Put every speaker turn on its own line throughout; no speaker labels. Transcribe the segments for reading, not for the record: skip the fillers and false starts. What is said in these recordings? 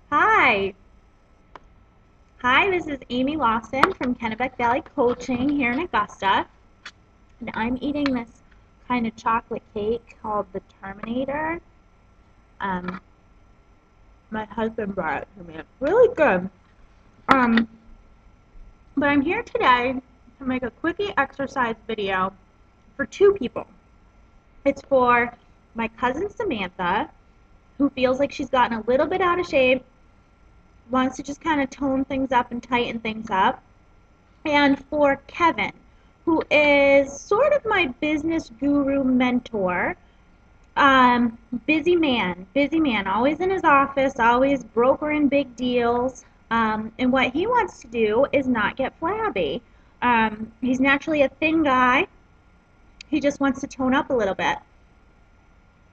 Hi. Hi, this is Amy Lawson from Kennebec Valley Coaching here in Augusta. And I'm eating this kind of chocolate cake called the Terminator. Um, my husband brought it to me. It's really good. Um, but I'm here today to make a quickie exercise video for two people. It's for my cousin Samantha, who feels like she's gotten a little bit out of shape, wants to just kind of tone things up and tighten things up. And for Kevin, who is sort of my business guru mentor. Busy man, always in his office, always brokering big deals. And what he wants to do is not get flabby. He's naturally a thin guy. He just wants to tone up a little bit.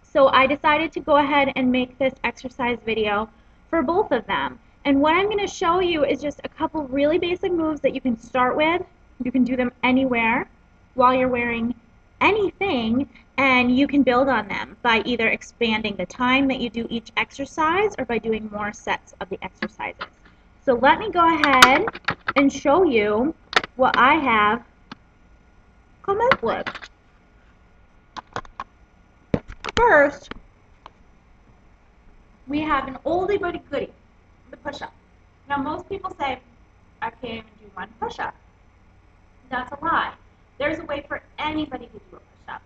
So I decided to go ahead and make this exercise video for both of them. And what I'm going to show you is just a couple really basic moves that you can start with. You can do them anywhere while you're wearing anything, and you can build on them by either expanding the time that you do each exercise or by doing more sets of the exercises. So let me go ahead and show you what I have come up with. First, we have an oldie but a goodie, the push-up. Now most people say, I can't even do one push-up. That's a lie. There's a way for anybody to do a push-up.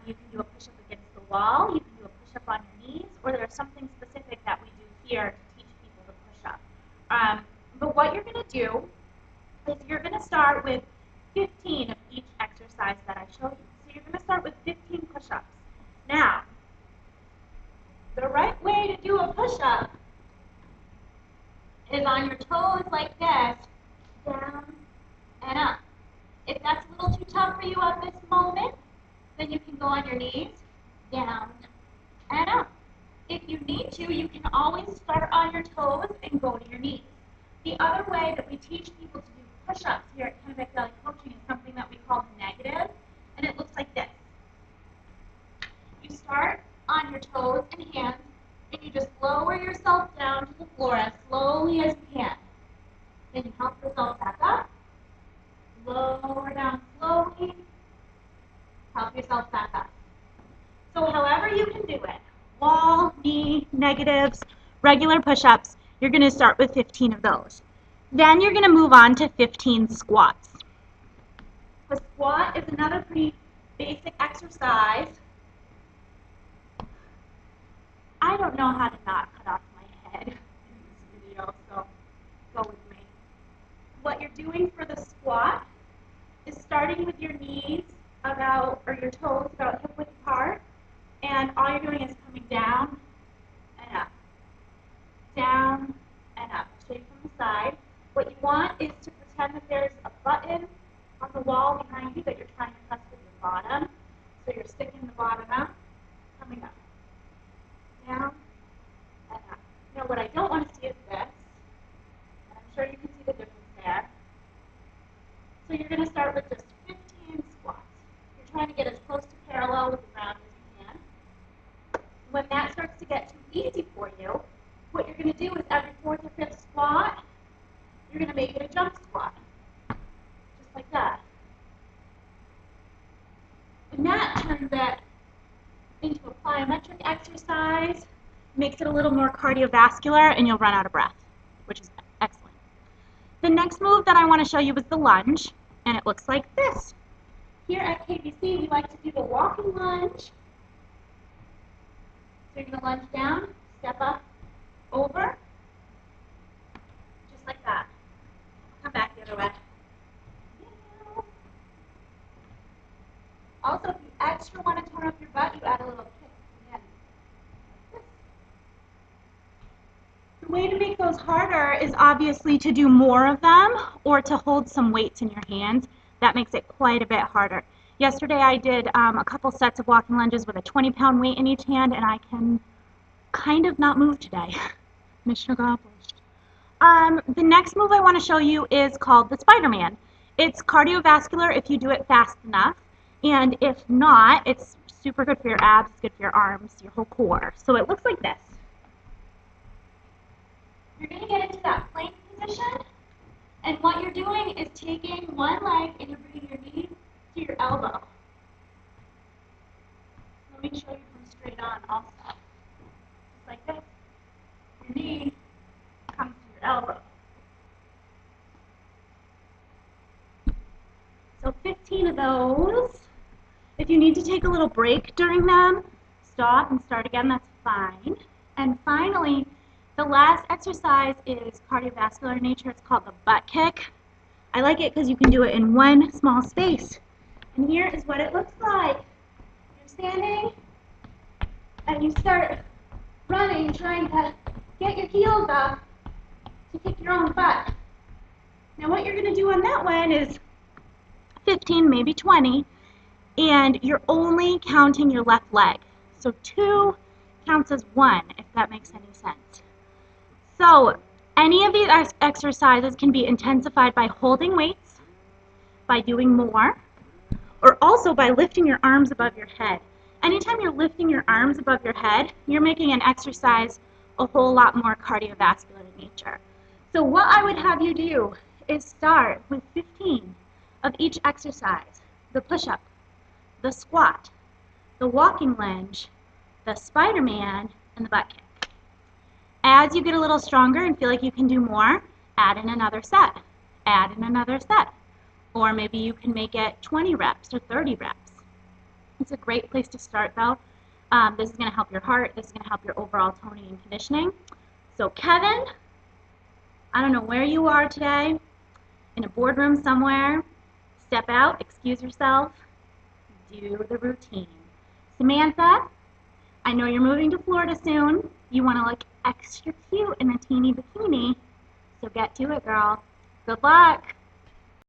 You can do a push-up against the wall, you can do a push-up on your knees, or there's something specific that we do here to teach people to push up. But what you're going to do is you're going to start with 15 of each exercise that I showed you. So you're going to start with 15 push-ups. Now, the right way to do a push-up is on your toes like this, down and up. If that's a little too tough for you at this moment, then you can go on your knees, down and up. If you need to, you can always start on your toes and go to your knees. The other way that we teach people to do push-ups here at Kennebec Valley Coaching is something that we call negative, and it looks like this. You start on your toes and hands, and you just lower yourself down to the floor as slowly as you can. Then you help yourself back up, lower down slowly, help yourself back up. So however you can do it, wall, knee, negatives, regular push-ups, you're going to start with 15 of those. Then you're going to move on to 15 squats. A squat is another pretty basic exercise. I don't know how to not cut off my head in this video, so go with me. What you're doing for the squat is starting with your knees or your toes about hip-width apart, and all you're doing is coming down and up, down and up. I'll show you from the side. What you want is to pretend that there's a button on the wall behind you that you're trying to press with your bottom. So you're sticking the bottom out, coming up, down and up. Now what I don't want to see is this, and I'm sure you can see the difference there. So you're going to start with just 15 squats. You're trying to get as close to parallel with the ground as you can. When that starts to get too easy for you, what you're going to do is every fourth or fifth squat, you're going to make it a jump squat. Just like that. And that turns that into a plyometric exercise, makes it a little more cardiovascular, and you'll run out of breath, which is excellent. The next move that I want to show you is the lunge, and it looks like this. Here at KBC, we like to do the walking lunge. So you're going to lunge down, step up, over, just like that. Come back the other way. Also, if you extra want to tone up your butt, you add a little kick at the end. The way to make those harder is obviously to do more of them or to hold some weights in your hands. That makes it quite a bit harder. Yesterday I did a couple sets of walking lunges with a 20-pound weight in each hand, and I can kind of not move today. Mission accomplished. The next move I want to show you is called the Spider-Man. It's cardiovascular if you do it fast enough, and if not, it's super good for your abs, it's good for your arms, your whole core. So it looks like this. You're going to get into that plank position, and what you're doing is taking one leg and you're bringing your knee to your elbow. Let me show you from straight on also. Just like this. Your knee comes to your elbow. So 15 of those. If you need to take a little break during them, stop and start again, that's fine. And finally, the last exercise is cardiovascular in nature. It's called the butt kick. I like it because you can do it in one small space. And here is what it looks like. You're standing and you start running, trying to get your heels up to kick your own butt. Now what you're going to do on that one is 15, maybe 20, and you're only counting your left leg. So 2 counts as 1, if that makes any sense. So any of these exercises can be intensified by holding weights, by doing more, or also by lifting your arms above your head. Anytime you're lifting your arms above your head, you're making an exercise a whole lot more cardiovascular in nature. So what I would have you do is start with 15 of each exercise: the push-up, the squat, the walking lunge, the Spider-Man, and the butt kick. As you get a little stronger and feel like you can do more, add in another set. Add in another set. Or maybe you can make it 20 reps or 30 reps. It's a great place to start though. This is going to help your heart. This is going to help your overall toning and conditioning. So Kevin, I don't know where you are today, in a boardroom somewhere. Step out, excuse yourself, do the routine. Samantha, I know you're moving to Florida soon. You want to look extra cute in a teeny bikini, so get to it, girl. Good luck.